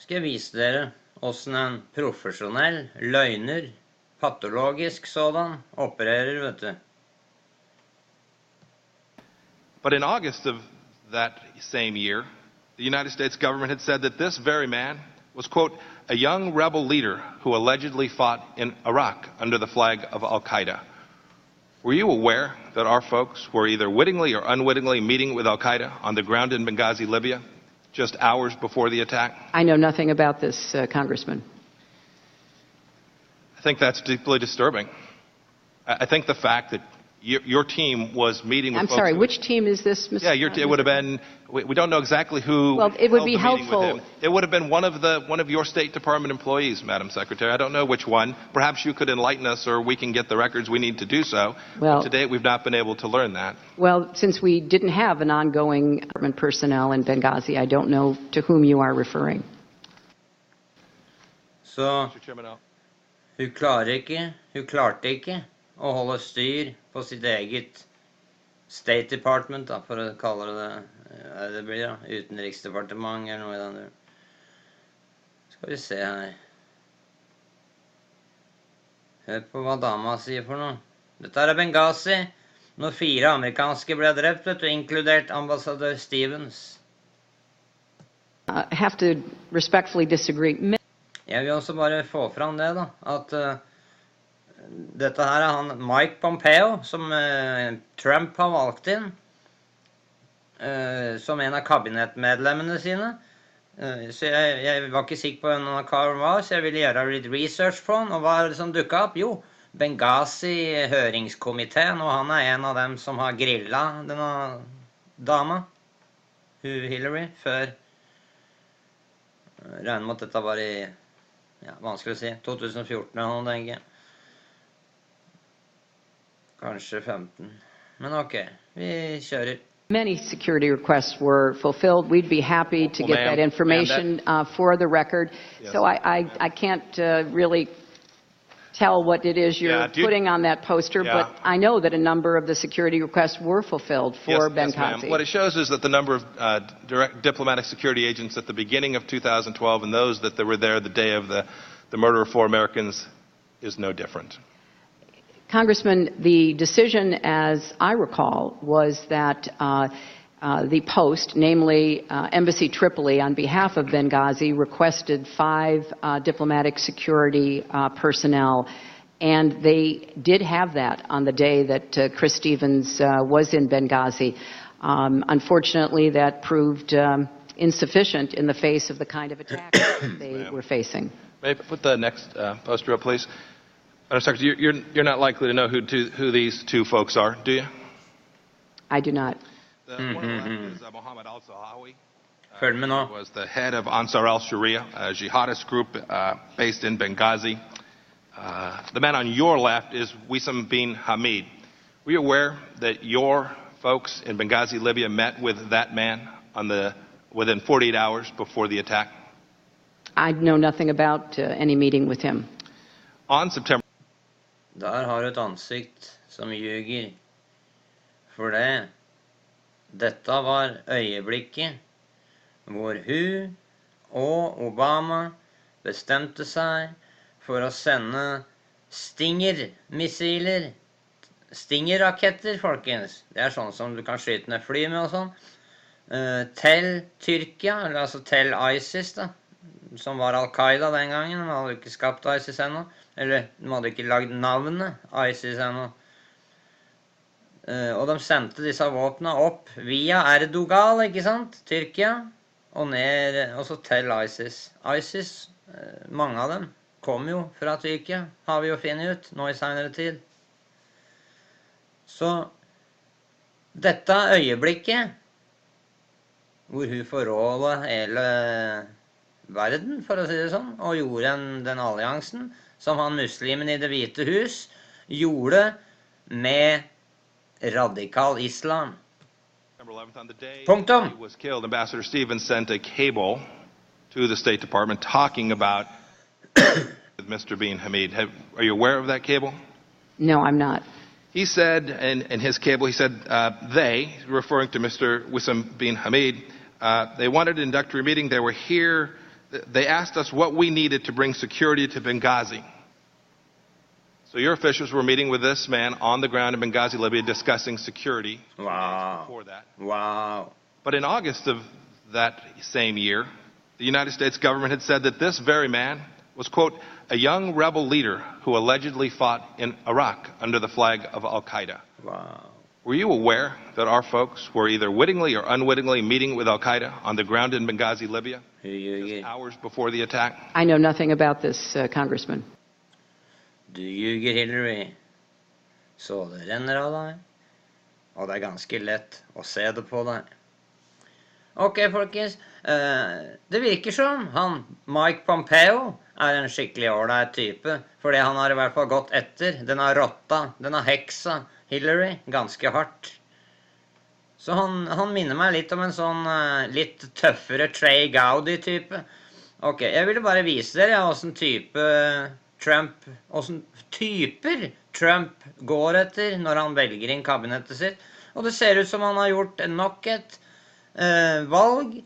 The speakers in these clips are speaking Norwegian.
skal jeg vise dere hvordan en profesjonell løgner, patologisk sådan, opererer, vet du. But in August of that same year, the United States government had said that this very man was, quote, a young rebel leader who allegedly fought in Iraq under the flag of Al-Qaeda. Were you aware that our folks were either wittingly or unwittingly meeting with Al-Qaeda on the ground in Benghazi, Libya, just hours before the attack? I know nothing about this, Congressman. I think that's deeply disturbing. I think the fact that your team was meeting with I'm folks... sorry, which team is this, Mr. Yeah, it would have been... We don't know exactly who... Well, it would be helpful... It would have been one of your State Department employees, Madam Secretary. I don't know which one. Perhaps you could enlighten us, or we can get the records we need to do so. Well, but to date, we've not been able to learn that. Well, since we didn't have an ongoing government personnel in Benghazi, I don't know to whom you are referring. Så hun klarte ikke å holde styr på sitt eget State Department, da, for å kalle det det blir da, utenriksdepartement eller noe i den. Skal vi se her. Hør på hva dama sier for noe. Dette er Benghazi, når 4 amerikanske ble drept, inkludert ambassadør Stevens. I have to respectfully disagree. Jeg vil også bare få fram det da, at dette her er han Mike Pompeo, som Trump har valgt inn, som en av kabinettmedlemmene sine. Så jeg var ikke sikker på hvem han var, så jeg ville gjøre litt research på han, og hva er det som dukket opp? Jo, Benghazi-høringskomiteen, og han er en av dem som har grillet denne dama, Hillary, før. Regner med at dette var i, ja, vanskelig å si, 2014 eller noe, tenker jeg. Kanskje 15. Men ok, vi kjører. Many security requests were fulfilled. We'd be happy to get that information for the record. Yes. So I can't really tell what it is you're putting on that poster, but I know that a number of the security requests were fulfilled for Benghazi. Yes, what it shows is that the number of direct diplomatic security agents at the beginning of 2012 and those that were there the day of the murder of 4 Americans is no different. Congressman, the decision, as I recall, was that the Post, namely Embassy Tripoli, on behalf of Benghazi, requested 5 diplomatic security personnel, and they did have that on the day that Chris Stevens was in Benghazi. Unfortunately, that proved insufficient in the face of the kind of attack that they were facing. May I put the next poster up, please? Madam Secretary, you're not likely to know who these 2 folks are, do you? I do not. The one on the left is Mohammed al-Zahawi. Who was the head of Ansar al-Sharia, a jihadist group based in Benghazi. The man on your left is Wissam bin Hamid. Were you aware that your folks in Benghazi, Libya, met with that man within 48 hours before the attack? I know nothing about any meeting with him. On September... Der har du et ansikt som ljuger. For det, dette var øyeblikket hvor hun og Obama bestemte seg for å sende Stinger-missiler, Stinger-raketter, folkens. Det er sånn som du kan skyte ned fly med og sånn. Til Tyrkia, eller altså til ISIS da, som var Al-Qaida den gangen. De hadde ikke skapt ISIS ennå. Eller, de hadde ikke lagd navnet ISIS ennå. Og de sendte disse våpnene opp via Erdogan, ikke sant? Tyrkia. Og ned, og så til ISIS. ISIS, mange av dem, kom jo fra Tyrkia, har vi jo funnet ut nå i senere tid. Så, dette øyeblikket, hvor hun forrådet hele verden, for å si det sånn, og gjorde den alliansen, som han muslimen i Det hvite hus gjorde med radikal islam. Punktum. He was killed. Ambassador Stevens sent a cable to the State Department talking about Mr. bin Hamid. Are you aware of that cable? No, I'm not. He said in his cable, he said they, referring to Mr. Wissam bin Hamid, they wanted an introductory meeting. They were here They asked us what we needed to bring security to Benghazi. So your officials were meeting with this man on the ground in Benghazi, Libya, discussing security. Wow. Before that. Wow. But in August of that same year, the United States government had said that this very man was, quote, a young rebel leader who allegedly fought in Iraq under the flag of Al-Qaeda. Wow. Were you aware that our folks were either wittingly or unwittingly meeting with Al-Qaeda on the ground in Benghazi, Libya, just hours before the attack? I know nothing about this, Congressman. Du ljuger, Hillary. Så det renner av deg. Og det ganske lett å se det på deg. Ok, folkens. Det virker som han, Mike Pompeo, en skikkelig ålreit type. Fordi han har i hvert fall gått etter denne rotta, denne heksa, Hillary, ganske hardt. Så han minner meg litt om en sånn litt tøffere Trey Gowdy-type. Ok, jeg ville bare vise dere hvordan typer Trump går etter når han velger inn kabinettet sitt. Og det ser ut som han har gjort nok et valg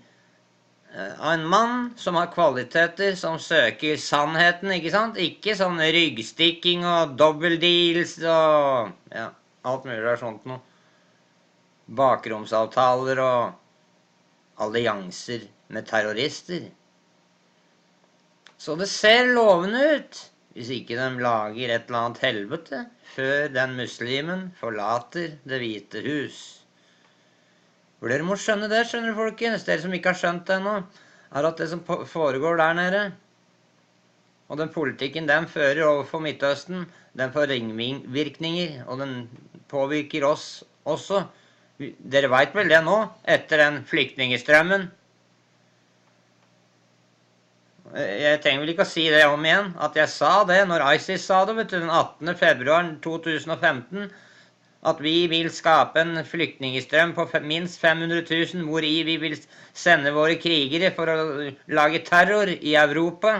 av en mann som har kvaliteter som søker sannheten, ikke sant? Ikke sånn ryggstikking og dobbeltdeals og ja, alt mulig er sånt noe. Bakromsavtaler og allianser med terrorister. Så det ser lovende ut, hvis ikke de lager et eller annet helvete før den muslimen forlater Det hvite hus. For dere må skjønne det, skjønner folkens, dere som ikke har skjønt det ennå, at det som foregår der nede, og den politikken den fører overfor Midtøsten, den får ringvirkninger, og den påvirker oss også. Dere vet vel det nå, etter den flyktningestrømmen? Jeg trenger vel ikke å si det om igjen, at jeg sa det når ISIS sa det, vet du, den 18. februar 2015, at vi vil skape en flyktningestrøm på minst 500 000, hvor vi vil sende våre krigere for å lage terror i Europa.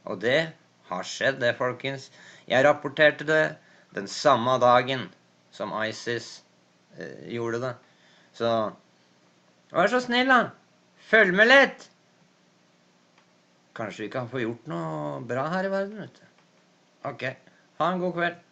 Og det har skjedd, det, folkens. Jeg rapporterte det den samme dagen som ISIS gjorde det. Så vær så snill, da. Følg med litt. Kanskje vi kan få gjort noe bra her i verden, vet du. Ok, ha en god kveld.